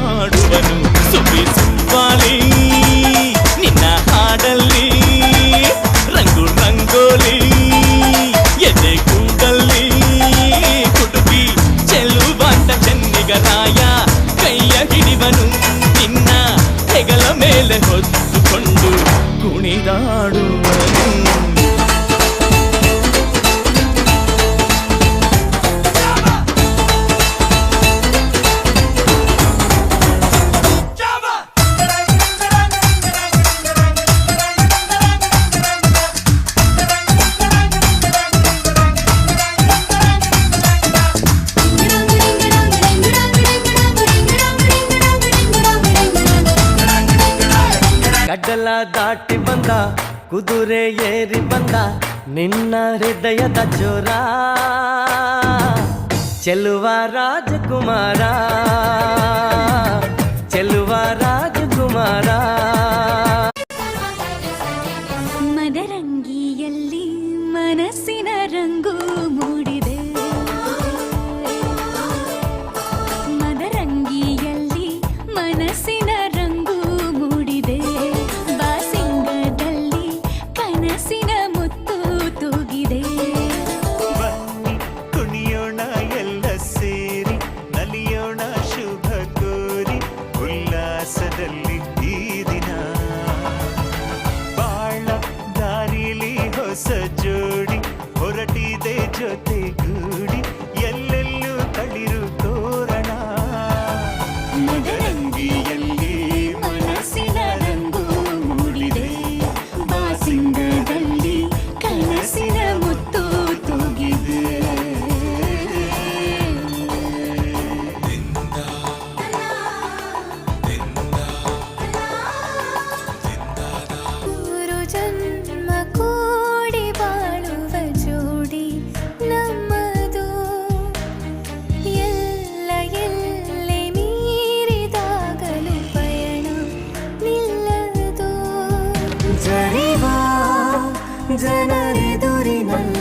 ಮಾಡುವನು ಸುಬ್ಬಿ ಸುಬ್ಬಾಲಿ ನಿನ್ನ ಹಾಡಲ್ಲಿ ರಂಗು ರಂಗೋಲಿ ಎದೆ ಕೂಡಲ್ಲಿ ಕುಟುಕಿ ಚೆಲುವಾಂತ ಚೆನ್ನಿಗರಾಯ ಕೈಯ ಹಿಡಿವನು ನಿನ್ನ ಹೆಗಲ ಮೇಲೆ ಹೊತ್ತುಕೊಂಡು ಕುಣಿದಾಡುವನು ಗಡ್ಡಲ ದಾಟಿ ಬಂದ ಕುದುರೆ ಏರಿ ಬಂದ ನಿನ್ನ ಹೃದಯದ ಚೋರ ಚೆಲುವ ರಾಜಕುಮಾರ ಚೆಲುವ ರಾಜಕುಮಾರ ಮದರಂಗಿಯಲ್ಲಿ ಮನಸ್ಸಿನ ರಂಗು ಮೂಡಿದೆ ಮದರಂಗಿಯಲ್ಲಿ ಮನಸ್ಸಿನ ರಂಗು ಮೂಡಿದೆ ಬಾಸಿಂಗದಲ್ಲಿ ಕನಸಿನ ಮುತ್ತು ತೂಗಿದೆ ಬನ್ನಿ ಕುಣಿಯೋಣ ಎಲ್ಲ ಸೇರಿ ನಲಿಯೋಣ ಶುಭ ಕೋರಿ ಉಲ್ಲಾಸದಲ್ಲಿ ಈ ದಿನ ಬಾಳ ದಾರಿಲಿ ಹೊಸ ಜೋಡಿ ಹೊರಟಿದೆ ಜೊತೆಗೂಡಿ ಎಲ್ಲೆಲ್ಲೂ ತಳಿರು ತೋರಣ ಮದರಂಗಿಯಲ್ಲಿ ಮನಸ್ಸಿನ ರಂಗು ಮೂಡಿದೆ ಬಾಸಿಂಗದಲ್ಲಿ ಕನಸಿನ ಮುತ್ತು ತೂಗಿದೆ ಮೂರು ಜನ್ಮ ಕೂಡಿ ಬಾಳುವ ಜೋಡಿ ನಮ್ಮದು ಎಲ್ಲ ಎಲ್ಲೆ ಮೀರಿದಾಗಲೂ ಪಯಣ ನಿಲ್ಲದು ಜರಿವ ಜನರೆದುರಿನಲ್ಲಿ